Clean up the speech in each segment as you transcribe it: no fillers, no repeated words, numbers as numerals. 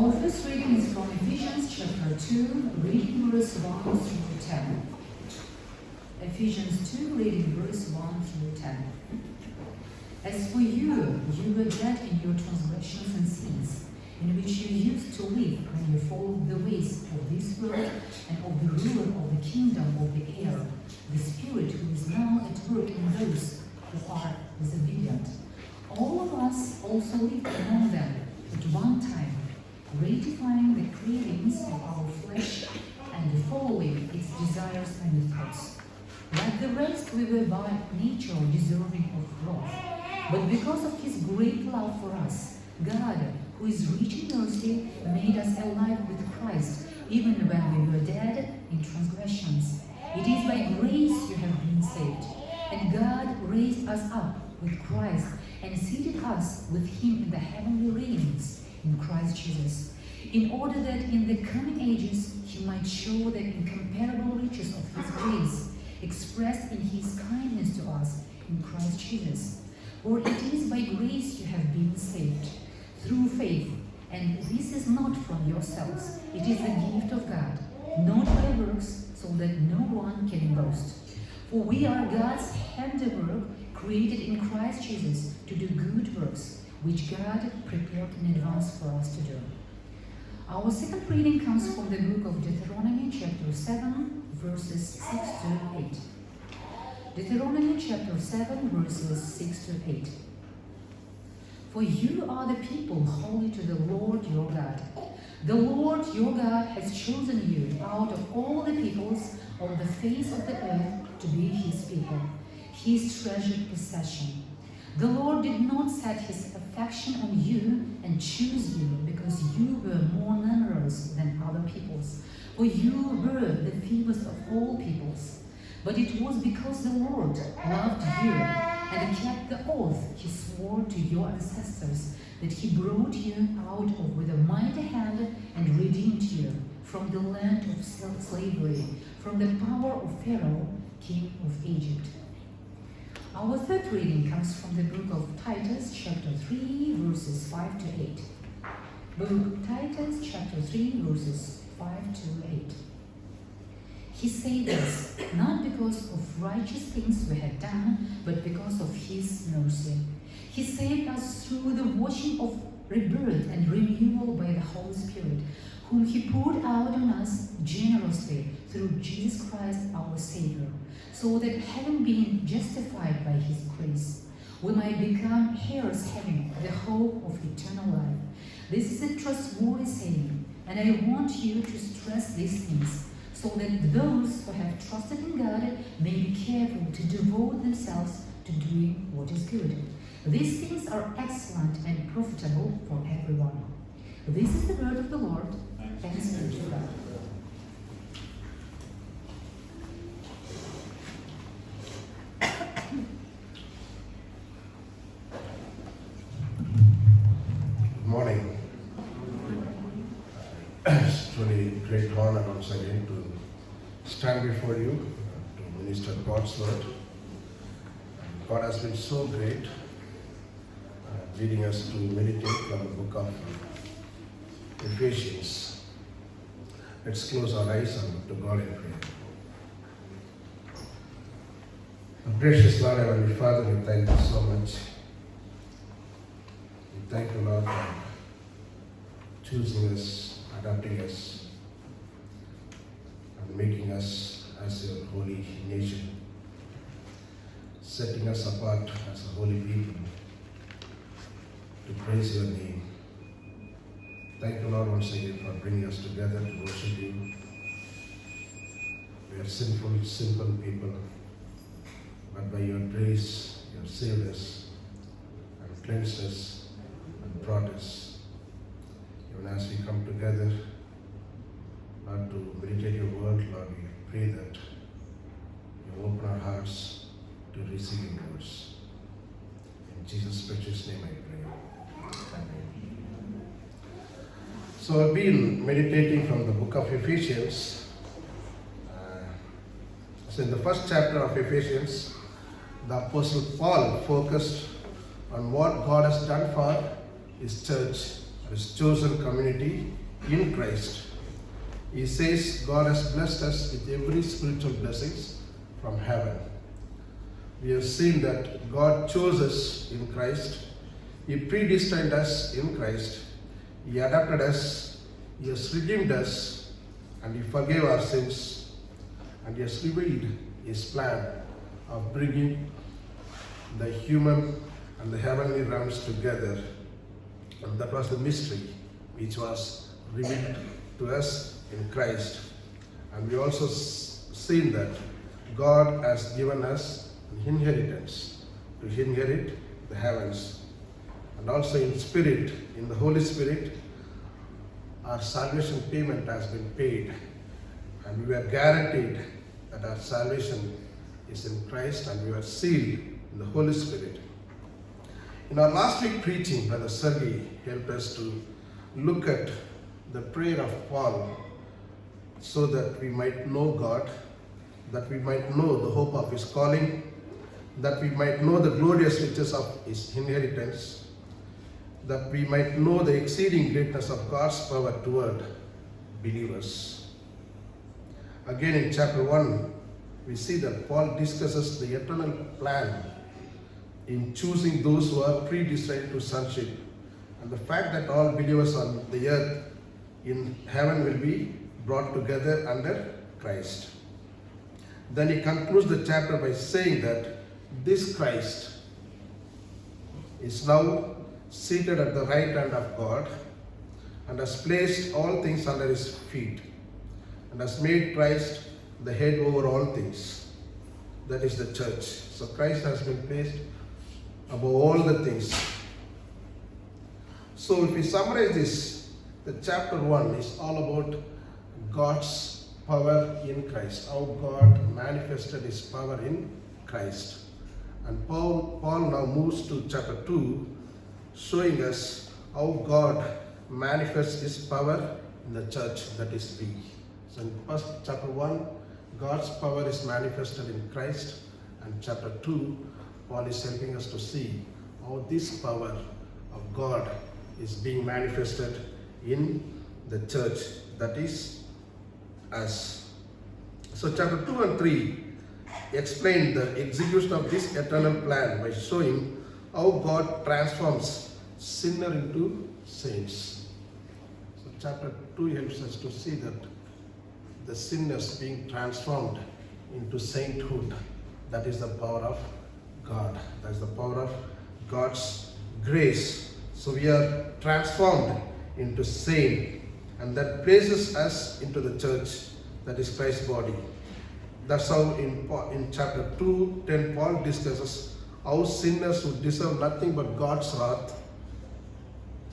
Our first reading is from Ephesians chapter 2, reading verse 1 through 10. Ephesians 2, reading verse 1 through 10. As for you were dead in your transgressions and sins, in which you used to live when you followed the ways of this world and of the ruler of the kingdom of the air, the Spirit who is now at work in those who are disobedient. All of us also lived among them at one time, gratifying the cravings of our flesh and following its desires and thoughts. Like the rest, we were by nature deserving of wrath. But because of His great love for us, God, who is rich in mercy, made us alive with Christ, even when we were dead in transgressions. It is by grace you have been saved. And God raised us up with Christ and seated us with Him in the heavenly realms in Christ Jesus, in order that in the coming ages He might show the incomparable riches of His grace, expressed in His kindness to us in Christ Jesus. For it is by grace you have been saved, through faith, and this is not from yourselves, it is the gift of God, not by works, so that no one can boast. For we are God's handiwork, created in Christ Jesus to do good works, which God prepared in advance for us to do. Our second reading comes from the book of Deuteronomy chapter 7, verses 6 to 8. Deuteronomy chapter 7, verses 6 to 8. For you are the people holy to the Lord your God. The Lord your God has chosen you out of all the peoples on the face of the earth to be His people, His treasured possession. The Lord did not set His affection on you and choose you because you were more numerous than other peoples, for you were the fewest of all peoples. But it was because the Lord loved you and kept the oath He swore to your ancestors that He brought you out of with a mighty hand and redeemed you from the land of slavery, from the power of Pharaoh, king of Egypt. Our third reading comes from the book of Titus, chapter 3, verses 5 to 8. Book Titus, chapter 3, verses 5 to 8. He saved us, not because of righteous things we had done, but because of His mercy. He saved us through the washing of rebirth and renewal by the Holy Spirit, whom He poured out on us generously through Jesus Christ our Savior, so that having been justified by His grace, we might become heirs having the hope of eternal life. This is a trustworthy saying, and I want you to stress these things, so that those who have trusted in God may be careful to devote themselves to doing what is good. These things are excellent and profitable for everyone. This is the word of the Lord. Thanks be to God. Good morning. It's truly great honor once again to stand before you to minister God's word. God has been so great, leading us to meditate on the book of Ephesians. Let's close our eyes and look to God in prayer. Gracious Lord, Heavenly Father, we thank you so much. We thank you, Lord, for choosing us, adopting us, and making us as your holy nation, setting us apart as a holy people to praise your name. Thank you, Lord, once again for bringing us together to worship you. We are sinful, simple people, but by your grace, you have saved us and cleansed us and brought us. Even as we come together, Lord, to meditate your word, Lord, we pray that you open our hearts to receive your words. In Jesus' precious name I pray. Amen. So I've been meditating from the book of Ephesians. So in the first chapter of Ephesians, the Apostle Paul focused on what God has done for His church His chosen community in Christ. He says God has blessed us with every spiritual blessings from heaven. We have seen that God chose us in Christ. He predestined us in Christ. He adopted us. He has redeemed us. And He forgave our sins. And He has revealed His plan of bringing the human and the heavenly realms together. And that was the mystery which was revealed to us in Christ. And we also seen that God has given us an inheritance to inherit the heavens. And also in spirit, in the Holy Spirit, our salvation payment has been paid. And we are guaranteed that our salvation is in Christ, and we are sealed in the Holy Spirit. In our last week preaching, Brother Sergei helped us to look at the prayer of Paul so that we might know God, that we might know the hope of His calling, that we might know the glorious riches of His inheritance, that we might know the exceeding greatness of God's power toward believers. Again in chapter 1, we see that Paul discusses the eternal plan in choosing those who are predestined to sonship, and the fact that all believers on the earth in heaven will be brought together under Christ. Then he concludes the chapter by saying that this Christ is now seated at the right hand of God and has placed all things under His feet and has made Christ the head over all things. That is the church. So Christ has been placed above all the things. So if we summarize this, the chapter 1 is all about God's power in Christ, how God manifested His power in Christ. And Paul now moves to chapter 2, showing us how God manifests His power in the church, that is we. So in first chapter 1, God's power is manifested in Christ, and chapter 2, Paul is helping us to see how this power of God is being manifested in the church, that is us. So chapter 2 and 3 explain the execution of this eternal plan by showing how God transforms sinner into saints. So chapter 2 helps us to see that the sinners being transformed into sainthood. That is the power of God. That is the power of God's grace. So we are transformed into saint, and that places us into the church, that is Christ's body. That's how in chapter 2:10 Paul discusses how sinners who deserve nothing but God's wrath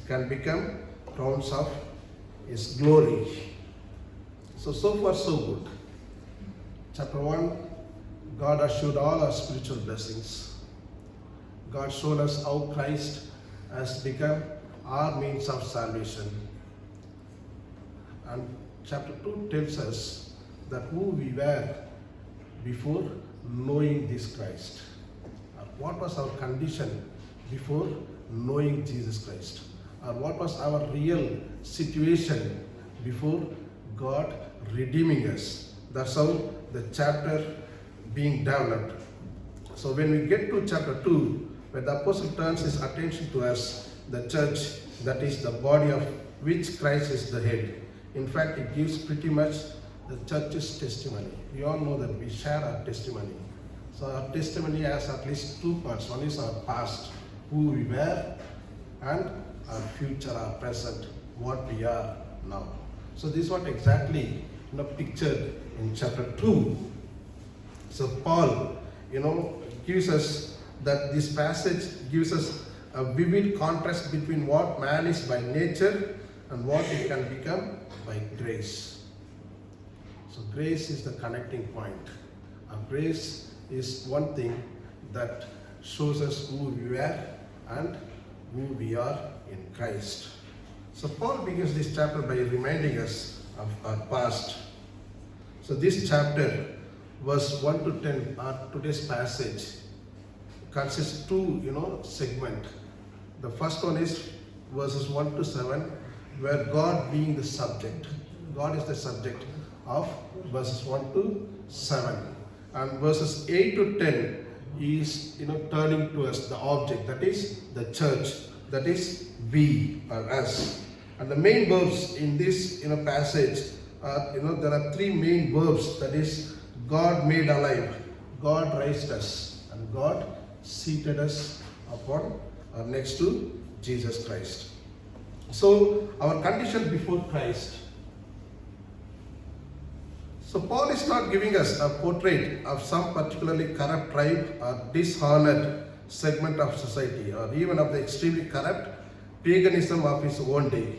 can become crowns of His glory. So far so good. Chapter 1, God assured all our spiritual blessings. God showed us how Christ has become our means of salvation. And chapter 2 tells us that who we were before knowing this Christ. What was our condition before knowing Jesus Christ? Or what was our real situation before God redeeming us? That's how the chapter being developed. So when we get to chapter 2, where the apostle turns his attention to us, the church, that is the body of which Christ is the head. In fact, it gives pretty much the church's testimony. We all know that we share our testimony. So our testimony has at least two parts. One is our past, who we were, and our future, our present, what we are now. So this is what exactly pictured in chapter 2. So Paul, gives us that this passage gives us a vivid contrast between what man is by nature and what he can become by grace. So grace is the connecting point. And grace is one thing that shows us who we were and who we are in Christ. So Paul begins this chapter by reminding us of our past. So this chapter, verse 1 to 10, our today's passage, consists two, segment. The first one is verses 1 to 7, where God being the subject. God is the subject of verses 1 to 7. And verses 8 to 10 is turning to us the object, that is the church, that is we or us. And the main verbs in this passage are, there are three main verbs, that is God made alive, God raised us, and God seated us upon or next to Jesus Christ. So our condition before Christ. So Paul is not giving us a portrait of some particularly corrupt tribe or dishonored segment of society, or even of the extremely corrupt paganism of his own day.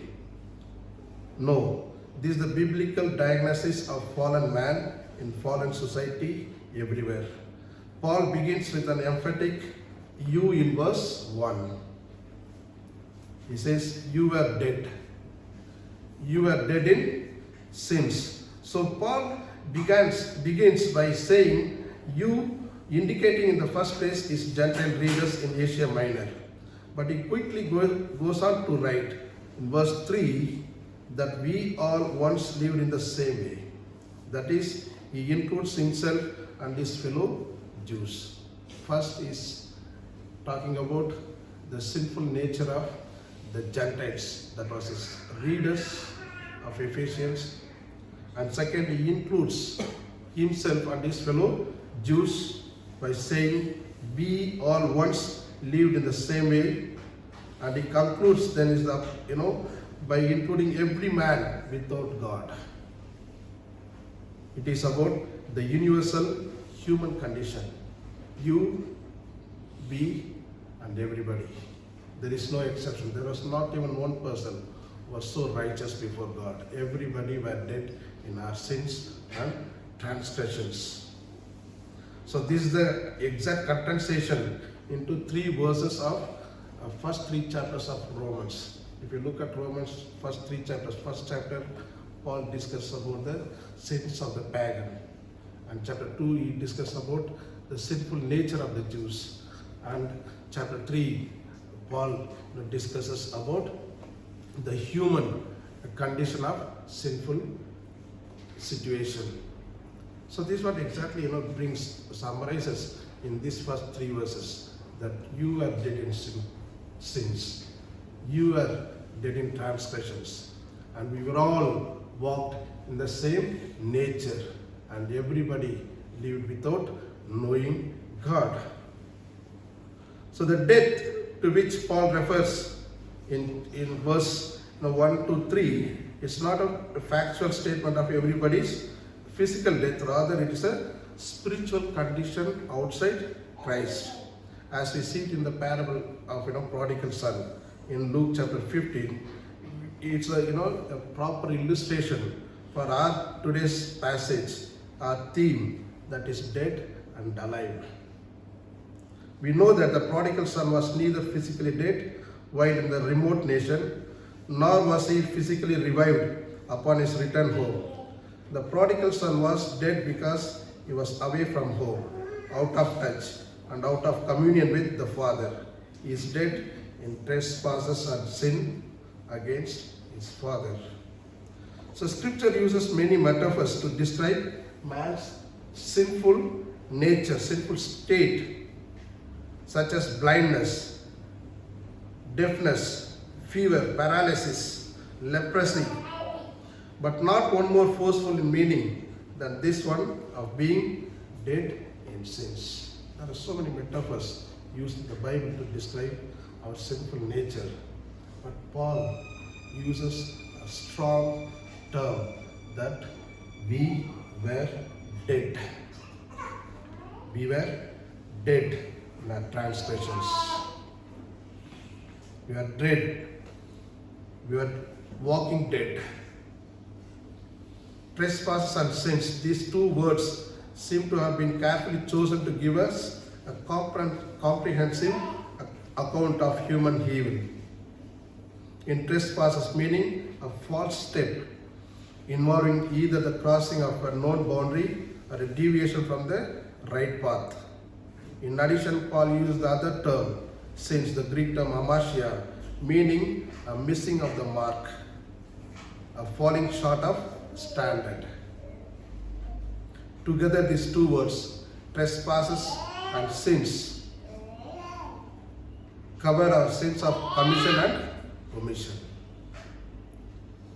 No, this is the biblical diagnosis of fallen man in fallen society everywhere. Paul begins with an emphatic you in verse 1. He says, you were dead. You were dead in sins. So Paul begins by saying you, indicating in the first place his Gentile readers in Asia Minor. But he quickly goes on to write in verse 3 that we all once lived in the same way. That is, he includes himself and his fellow Jews. First is talking about the sinful nature of the Gentiles, that was his readers of Ephesians. And second, he includes himself and his fellow Jews by saying we all once lived in the same way. And he concludes then is the by including every man without God. It is about the universal human condition. You, we, and everybody. There is no exception. There was not even one person who was so righteous before God. Everybody were dead in our sins and transgressions. So this is the exact condensation into 3 verses of first 3 chapters of Romans. If you look at Romans first 3 chapters, first chapter Paul discusses about the sins of the pagan, and chapter 2 he discusses about the sinful nature of the Jews, and chapter 3 Paul discusses about the human condition of sinful situation. So this is what exactly summarizes in these first 3 verses, that you are dead in sins, you are dead in transgressions, and we were all walked in the same nature, and everybody lived without knowing God. So the death to which Paul refers in verse 1 to 3 is not a factual statement of everybody's physical death, rather it is a spiritual condition outside Christ, as we see it in the parable of prodigal son in Luke chapter 15. It's a proper illustration for our today's passage, our theme, that is dead and alive. We know that the prodigal son was neither physically dead while in the remote nation, nor was he physically revived upon his return home. The prodigal son was dead because he was away from home, out of touch, and out of communion with the Father. He is dead in trespasses and sin against his Father. So Scripture uses many metaphors to describe man's sinful nature, sinful state, such as blindness, deafness, fever, paralysis, leprosy, but not one more forceful in meaning than this one of being dead in sins. There are so many metaphors used in the Bible to describe our sinful nature, but Paul uses a strong term that we were dead. We were dead in our transgressions. We were dead. We were walking dead. Trespasses and sins, these 2 words seem to have been carefully chosen to give us a comprehensive account of human evil. In trespasses, meaning a false step involving either the crossing of a known boundary or a deviation from the right path. In addition, Paul used the other term, sins, the Greek term amasia, meaning a missing of the mark, a falling short of standard. Together these two words, trespasses and sins, cover our sins of commission and omission.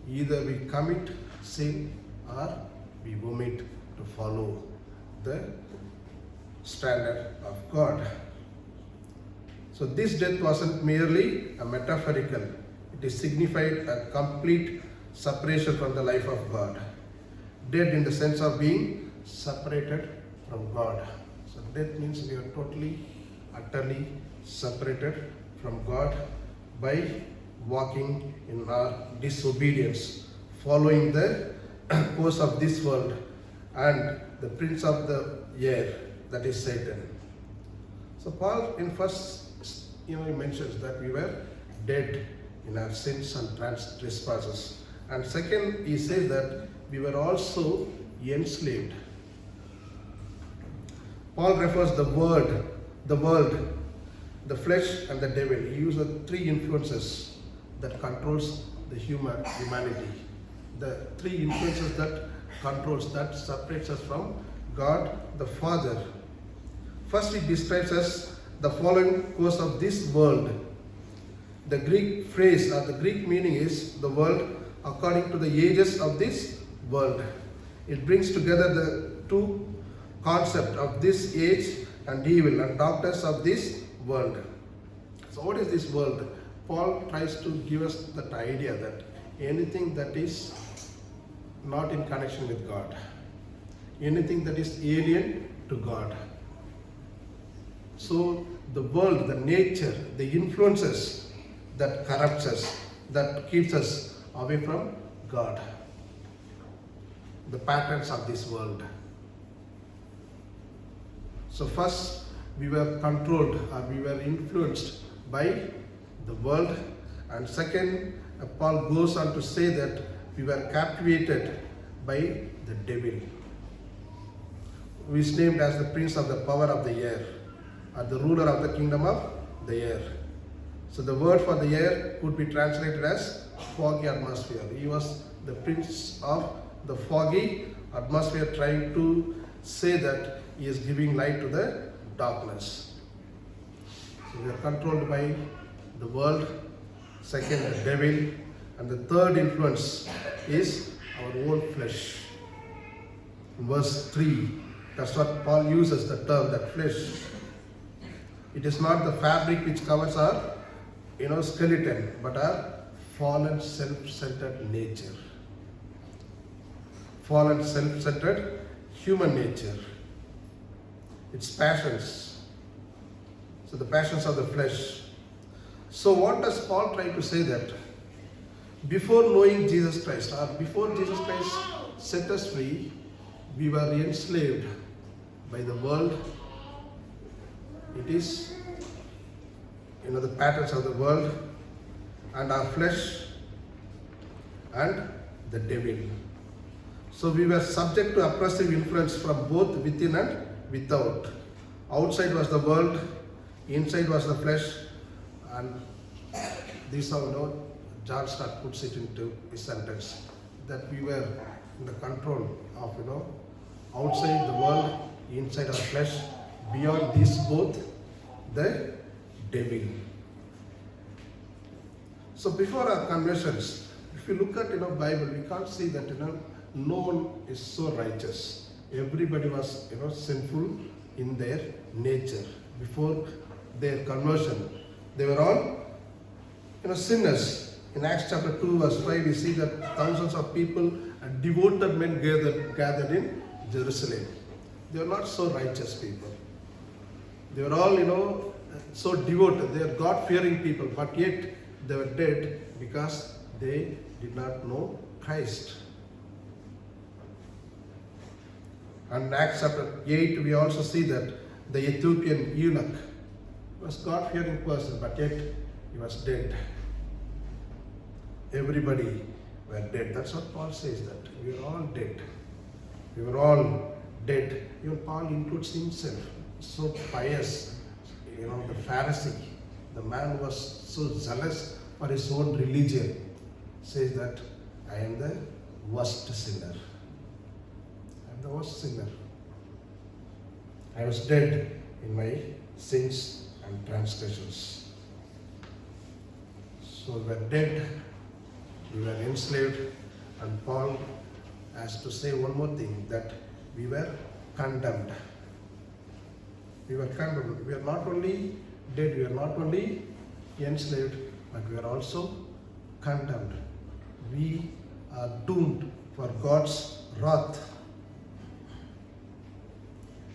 Either we commit sin or we omit to follow the standard of God. So this death wasn't merely a metaphorical, it is signified a complete separation from the life of God. Dead in the sense of being separated from God. So death means we are totally, utterly separated from God by walking in our disobedience, following the course of this world and the prince of the air, that is Satan. So Paul in first, he mentions that we were dead in our sins and trespasses. And second, he says that we were also enslaved. Paul refers the world, the flesh and the devil. He uses three influences that controls the humanity. The three influences that controls, that separates us from God the Father. First, he describes us the following course of this world. The Greek phrase or the Greek meaning is the world according to the ages of this world. It brings together the two concepts of this age and evil and darkness of this world. So what is this world? Paul tries to give us that idea that anything that is not in connection with God, anything that is alien to God. So the world, the nature, the influences that corrupts us, that keeps us away from God. The patterns of this world. So first, we were controlled or we were influenced by the world. And second, Paul goes on to say that we were captivated by the devil, who is named as the prince of the power of the air, or the ruler of the kingdom of the air. So the word for the air could be translated as foggy atmosphere. He was the prince of the foggy atmosphere, trying to say that he is giving light to the darkness. So we are controlled by the world, second the devil, and the third influence is our own flesh. In verse 3, that's what Paul uses the term, that flesh. It is not the fabric which covers our skeleton, but our fallen self-centered nature. Fallen self-centered human nature. Its passions. So the passions of the flesh. So what does Paul try to say? That before knowing Jesus Christ, or before Jesus Christ set us free, we were enslaved by the world. It is the patterns of the world and our flesh and the devil. So we were subject to oppressive influence from both within and without. Outside was the world, inside was the flesh, and this is how John Stott puts it into his sentence, that we were in the control of outside the world, inside our flesh, beyond these both the devil. So before our conversions, if you look at Bible, we can't see that no one is so righteous. Everybody was sinful in their nature before their conversion. They were all sinners. In Acts chapter 2 verse 5, we see that thousands of people, devoted men gathered in Jerusalem. They were not so righteous people. They were all so devoted. They are God-fearing people, but yet they were dead because they did not know Christ. And in Acts chapter 8, we also see that the Ethiopian eunuch was a God-fearing person, but yet he was dead. Everybody were dead. That's what Paul says, that we are all dead. We were all dead. Even Paul includes himself. So pious, the Pharisee, the man who was so zealous for for his own religion, says that I am the worst sinner. I am the worst sinner. I was dead in my sins and transgressions. So we were dead, we were enslaved, and Paul has to say one more thing, that we were condemned. We were condemned. We are not only dead, we are not only enslaved, but we are also condemned. We are doomed for God's wrath.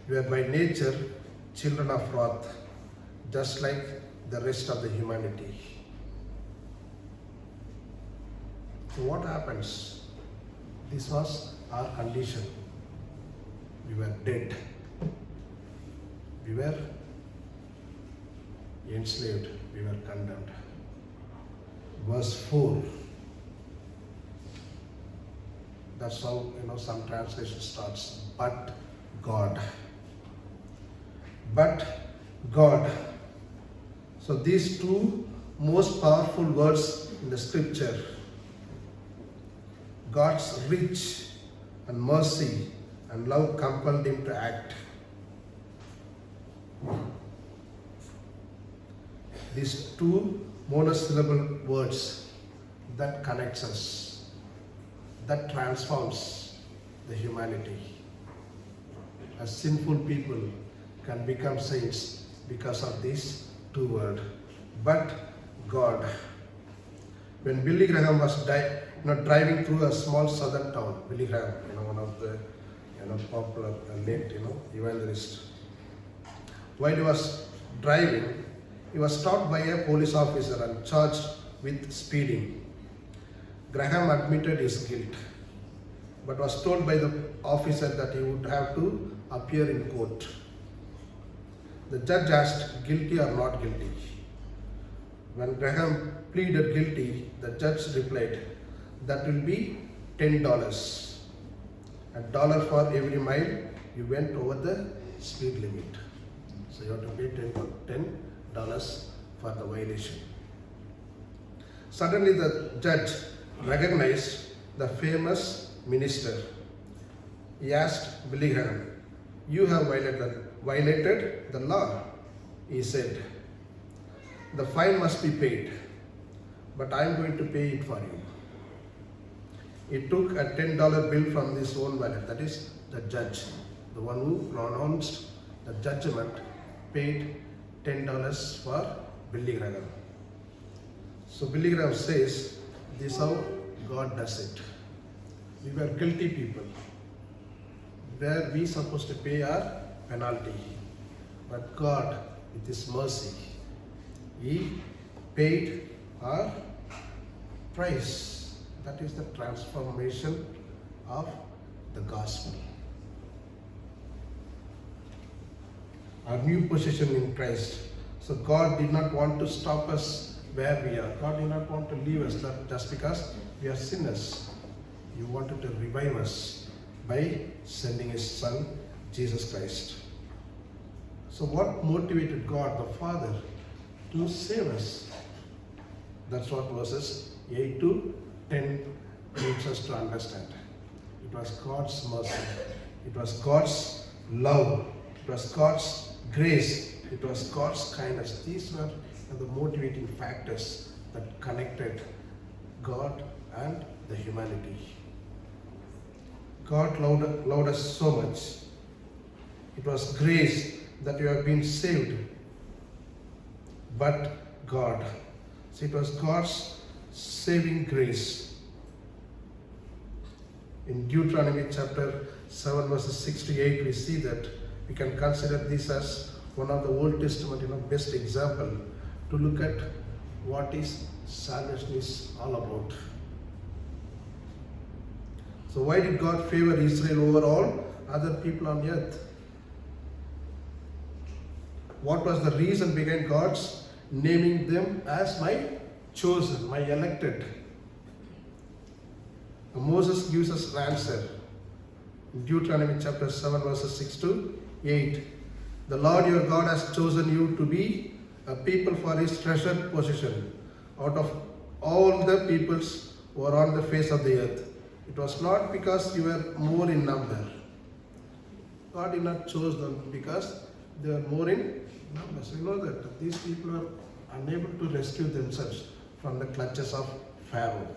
We are by nature children of wrath, just like the rest of the humanity. So what happens? This was our condition. We were dead. We were enslaved. We were condemned. Verse 4. That's how some translation starts. But God. But God. So these two most powerful words in the scripture. God's rich and mercy and love compelled him to act. These two monosyllable words that connects us, that transforms the humanity. As sinful people can become saints because of these two words. But God. When Billy Graham was driving through a small southern town, Billy Graham, one of the popular late evangelist. While he was driving, he was stopped by a police officer and charged with speeding. Graham admitted his guilt, but was told by the officer that he would have to appear in court. The judge asked, guilty or not guilty? When Graham pleaded guilty, the judge replied, that will be $10. $1 for every mile you went over the speed limit. So you have to pay $10 for the violation. Suddenly the judge recognized the famous minister. He asked Billy Graham, you have violated the law. He said, the fine must be paid, but I am going to pay it for you. He took a $10 bill from his own wallet, that is the judge, the one who pronounced the judgment, paid $10 for Billy Graham. So Billy Graham says, this is how God does it. We were guilty people. Were we supposed to pay our penalty? But God, with His mercy, He paid our price. That is the transformation of the gospel. Our new position in Christ. So God did not want to stop us where we are. God did not want to leave us just because we are sinners. He wanted to revive us by sending His Son, Jesus Christ. So what motivated God the Father to save us? That's what verses 8 to 10 needs us to understand. It was God's mercy. It was God's love. It was God's grace. It was God's kindness. These were the motivating factors that connected God and the humanity. God loved us so much. It was grace that you have been saved. But God. So it was God's saving grace. In Deuteronomy chapter 7 verses 6 to 8 we see that we can consider this as one of the Old Testament best example to look at what is salvation is all about. So why did God favor Israel over all other people on earth? What was the reason behind God's naming them as my chosen, my elected? Moses gives us an answer. In Deuteronomy chapter 7 verses 6 to 8. The Lord your God has chosen you to be a people for His treasured possession out of all the peoples who are on the face of the earth. It was not because you were more in number. God did not choose them because they were more in numbers. We know that these people are unable to rescue themselves from the clutches of Pharaoh.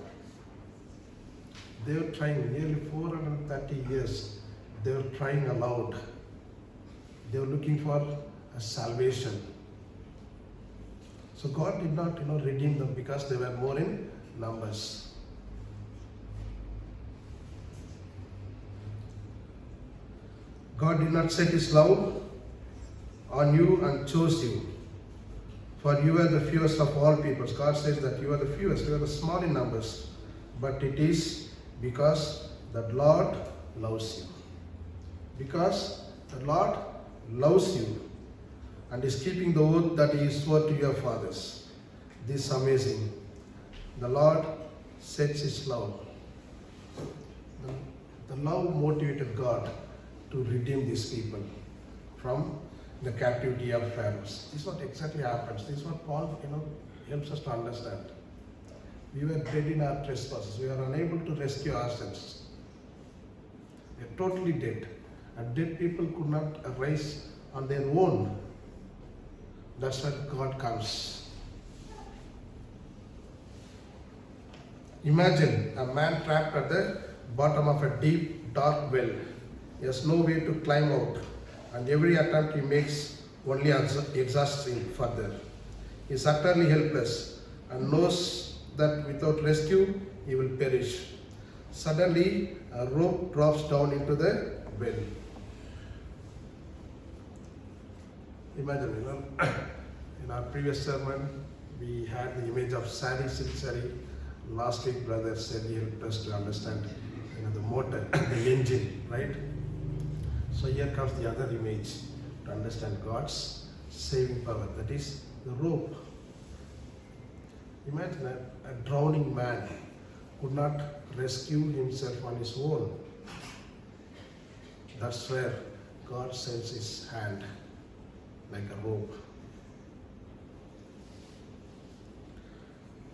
They were trying nearly 430 years. They were trying aloud. They were looking for a salvation. So God did not, redeem them because they were more in numbers. God did not set His love on you and chose you. For you are the fewest of all peoples. God says that you are the fewest, you are the small in numbers. But it is because the Lord loves you. Because the Lord loves you and is keeping the oath that He swore to your fathers. This is amazing. The Lord sets His love. The love motivated God to redeem these people from the captivity of Pharaohs. This is what exactly happens. This is what Paul, helps us to understand. We were dead in our trespasses. We were unable to rescue ourselves. We are totally dead. And dead people could not arise on their own. That's where God comes. Imagine a man trapped at the bottom of a deep, dark well. He has no way to climb out, and every attempt he makes only exhausts him further. He is utterly helpless and knows that without rescue he will perish. Suddenly, a rope drops down into the well. Imagine, in our previous sermon, we had the image of Sari, silk saree. Last week, brother said he helped us to understand, the motor, the engine, right? So here comes the other image to understand God's saving power. That is the rope. Imagine a drowning man could not rescue himself on his own. That's where God sends His hand like a rope.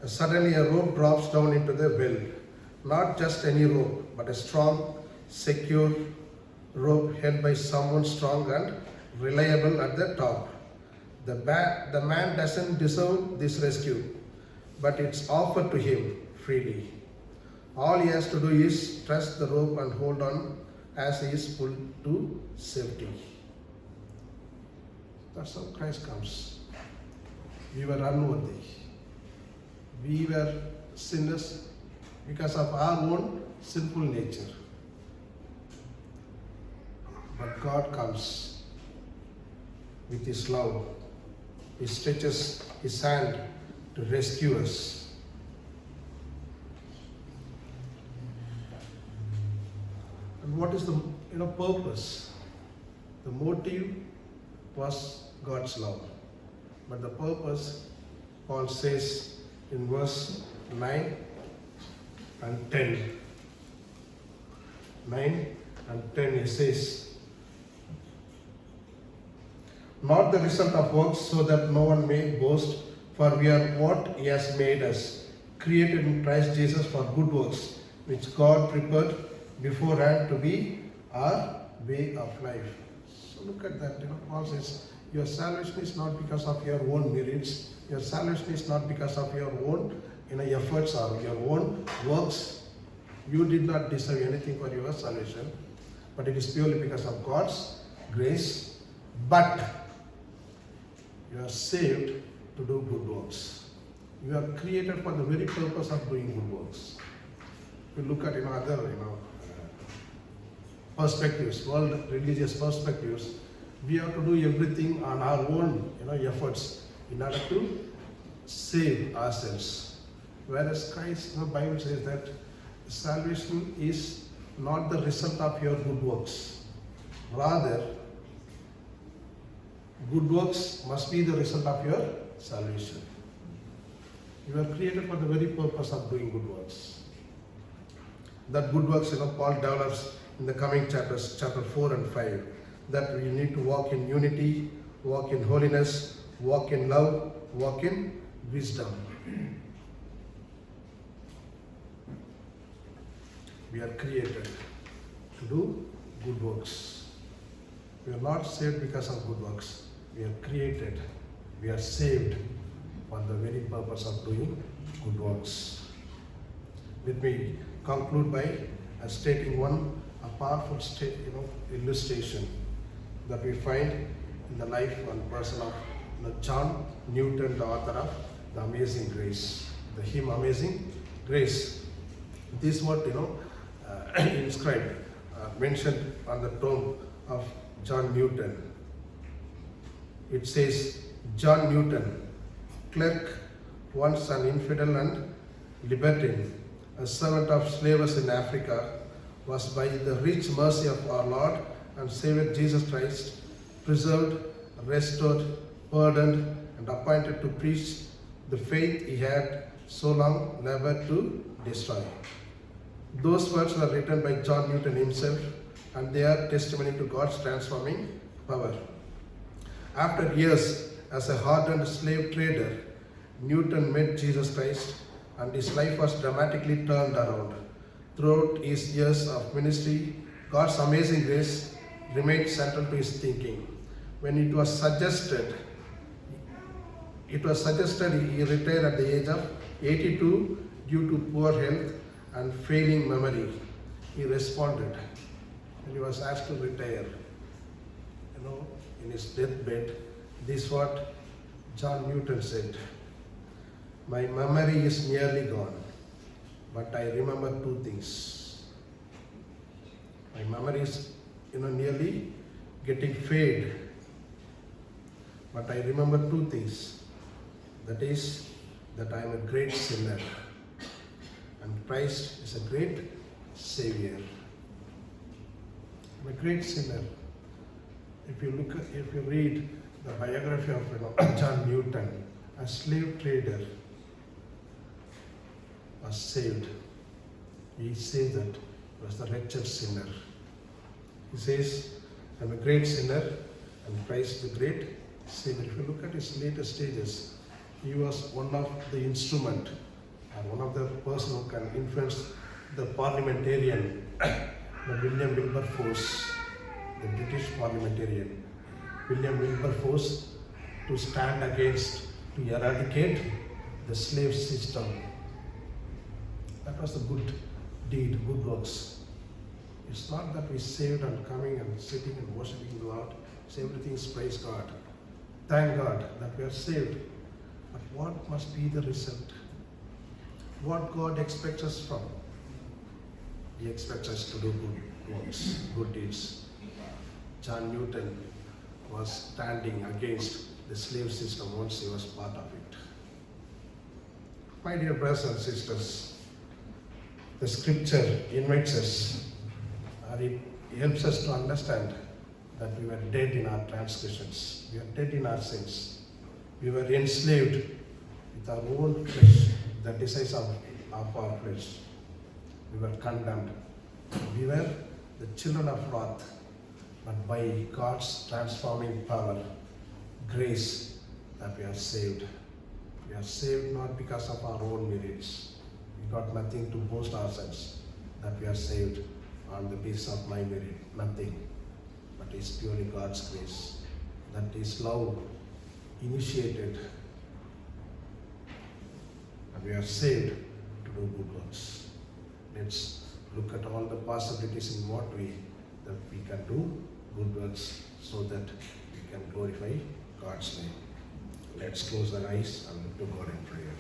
Suddenly a rope drops down into the well. Not just any rope, but a strong, secure rope held by someone strong and reliable at the top. The man doesn't deserve this rescue, but it's offered to him freely. All he has to do is trust the rope and hold on as he is pulled to safety. That's how Christ comes. We were unworthy. We were sinners because of our own sinful nature. But God comes with His love. He stretches His hand to rescue us. And what is the purpose? The motive was God's love. But the purpose, Paul says in verse 9 and 10. 9 and 10 he says, not the result of works, so that no one may boast, for we are what He has made us, created in Christ Jesus for good works, which God prepared beforehand to be our way of life. So look at that. Paul says, your salvation is not because of your own merits. Your salvation is not because of your own efforts or your own works. You did not deserve anything for your salvation, but it is purely because of God's grace. But you are saved to do good works. You are created for the very purpose of doing good works. If you look at other perspectives, world religious perspectives, we have to do everything on our own efforts in order to save ourselves. Whereas Christ, the Bible says that salvation is not the result of your good works. Rather, good works must be the result of your salvation. You are created for the very purpose of doing good works. That good works, Paul develops in the coming chapters, chapter 4 and 5, that we need to walk in unity, walk in holiness, walk in love, walk in wisdom. we are created to do good works. We are not saved because of good works. We are created, we are saved for the very purpose of doing good works. Let me conclude by stating a powerful illustration that we find in the life and person of John Newton, the author of The Amazing Grace. The hymn Amazing Grace. This word, inscribed, mentioned on the tomb of John Newton. It says, John Newton, clerk, once an infidel and libertine, a servant of slavers in Africa, was by the rich mercy of our Lord and Savior Jesus Christ preserved, restored, pardoned, and appointed to preach the faith he had so long labored to destroy. Those words were written by John Newton himself, and they are testimony to God's transforming power. After years as a hardened slave trader, Newton met Jesus Christ, and his life was dramatically turned around. Throughout his years of ministry, God's amazing grace remained central to his thinking. When it was suggested he retired at the age of 82 due to poor health and failing memory. He responded when he was asked to retire. In his deathbed, this is what John Newton said: "My memory is nearly gone, but I remember two things. My memory is, nearly getting fade, but I remember two things. That is, that I am a great sinner, and Christ is a great Savior. I'm a great sinner." If you read the biography of John Newton, a slave trader was saved. He says that he was the wretched sinner. He says, "I'm a great sinner, and Christ the great Savior." If you look at his later stages, he was one of the instrument and one of the person who can influence the parliamentarian, the William Wilberforce, the British parliamentarian, William Wilberforce, to stand against, to eradicate the slave system. That was the good deed, good works. It's not that we saved and coming and sitting and worshiping God. So everything is praise God. Thank God that we are saved. But what must be the result? What God expects us from? He expects us to do good works, good deeds. John Newton was standing against the slave system once he was part of it. My dear brothers and sisters, the scripture invites us, or it helps us to understand that we were dead in our transgressions. We are dead in our sins. We were enslaved with our own flesh, the desires of our flesh. We were condemned. We were the children of wrath. But by God's transforming power, grace, that we are saved. We are saved not because of our own merits. We got nothing to boast ourselves that we are saved on the basis of my merit. Nothing. But it's purely God's grace. That is love initiated. And we are saved to do good works. Let's look at all the possibilities in what way that we can do good works so that we can glorify God's name. Let's close our eyes and look to God in prayer.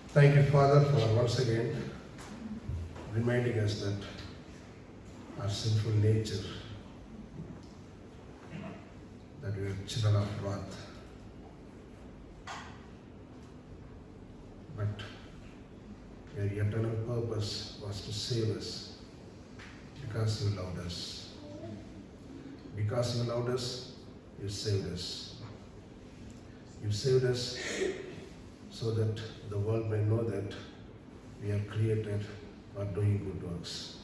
Thank you, Father, for once again reminding us that our sinful nature, that we are children of wrath. But your eternal purpose was to save us because you loved us. Because you loved us, you saved us. You saved us so that the world may know that we are created for doing good works.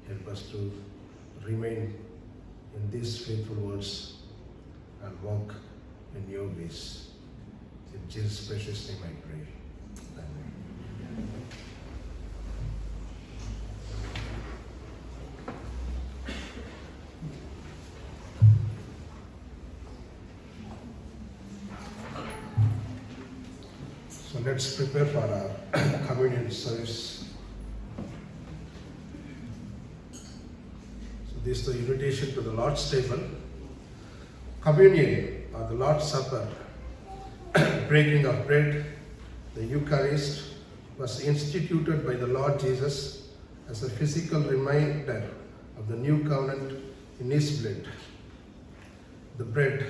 Help us to remain in these faithful words and walk in your ways. In Jesus' precious name I pray. So let's prepare for our communion service. So this is the invitation to the Lord's table. Communion or the Lord's Supper, breaking of bread, the Eucharist, was instituted by the Lord Jesus as a physical reminder of the new covenant in His blood. The bread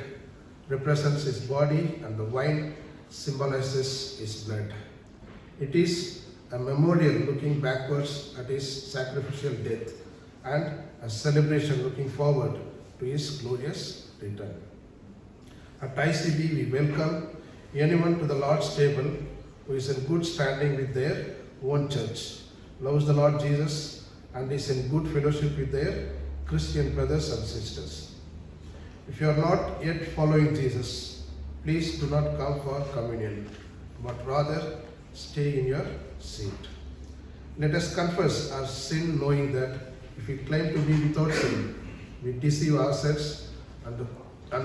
represents His body and the wine symbolizes His blood. It is a memorial looking backwards at His sacrificial death and a celebration looking forward to His glorious return. At ICB, we welcome anyone to the Lord's table who is in good standing with their own church, loves the Lord Jesus, and is in good fellowship with their Christian brothers and sisters. If you are not yet following Jesus, please do not come for communion, but rather stay in your seat. Let us confess our sin, knowing that if we claim to be without sin, we deceive ourselves and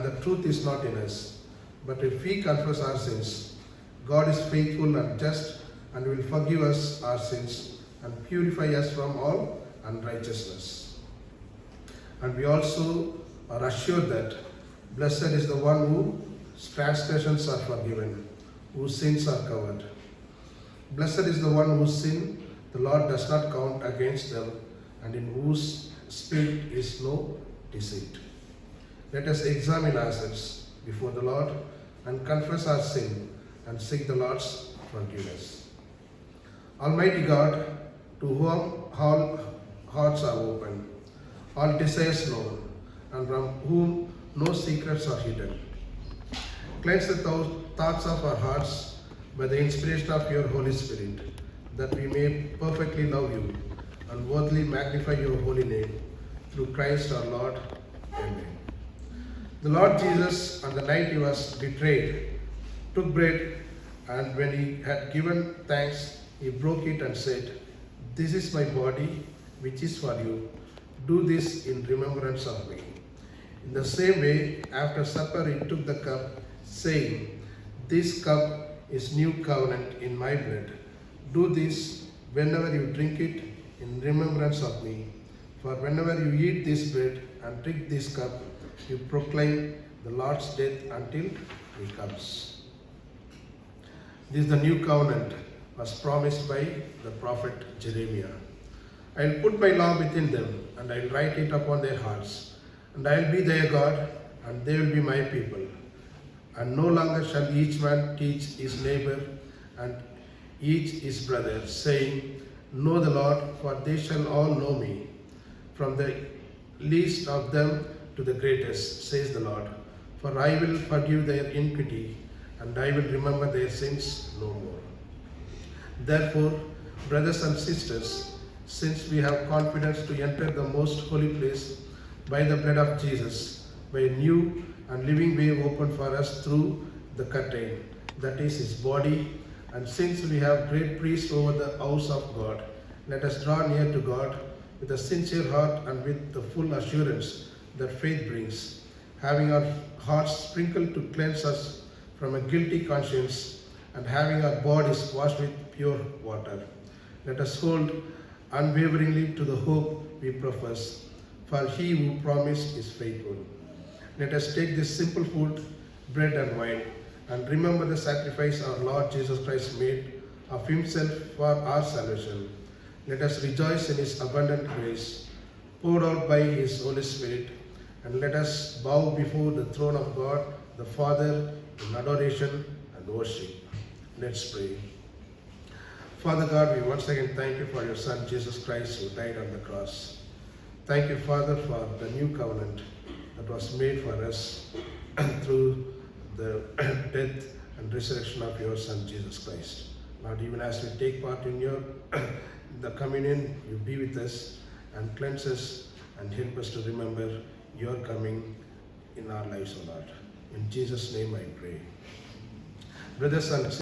the truth is not in us. But if we confess our sins, God is faithful and just and will forgive us our sins and purify us from all unrighteousness. And we also are assured that blessed is the one whose transgressions are forgiven, whose sins are covered. Blessed is the one whose sin the Lord does not count against them, and in whose spirit is no deceit. Let us examine ourselves before the Lord and confess our sin and seek the Lord's forgiveness. Almighty God, to whom all hearts are open, all desires known, and from whom no secrets are hidden, cleanse the thoughts of our hearts by the inspiration of your Holy Spirit, that we may perfectly love you and worthily magnify your holy name, through Christ our Lord. Amen. The Lord Jesus, on the night He was betrayed, took bread, and when He had given thanks, He broke it and said, "This is my body, which is for you. Do this in remembrance of me." In the same way, after supper, He took the cup, saying, "This cup is new covenant in my blood. Do this whenever you drink it in remembrance of me. For whenever you eat this bread and drink this cup, you proclaim the Lord's death until He comes." This is the new covenant was promised by the prophet Jeremiah. "I will put my law within them, and I will write it upon their hearts, and I will be their God, and they will be my people. And no longer shall each man teach his neighbor and each his brother, saying, 'Know the Lord,' for they shall all know me, from the least of them to the greatest, says the Lord. For I will forgive their iniquity, and I will remember their sins no more." Therefore, brothers and sisters, since we have confidence to enter the most holy place by the blood of Jesus, by a new and living way opened for us through the curtain, that is His body, and since we have great priest over the house of God, let us draw near to God with a sincere heart and with the full assurance that faith brings, having our hearts sprinkled to cleanse us from a guilty conscience, and having our bodies washed with pure water. Let us hold unwaveringly to the hope we profess, for He who promised is faithful. Let us take this simple food, bread and wine, and remember the sacrifice our Lord Jesus Christ made of Himself for our salvation. Let us rejoice in His abundant grace, poured out by His Holy Spirit, and let us bow before the throne of God, the Father, in adoration and worship. Let's pray. Father God, we once again thank You for Your Son, Jesus Christ, who died on the cross. Thank You, Father, for the new covenant that was made for us through the death and resurrection of Your Son, Jesus Christ. Lord, even as we take part in the communion, You be with us and cleanse us and help us to remember Your coming in our lives, O Lord. In Jesus' name I pray. Brothers and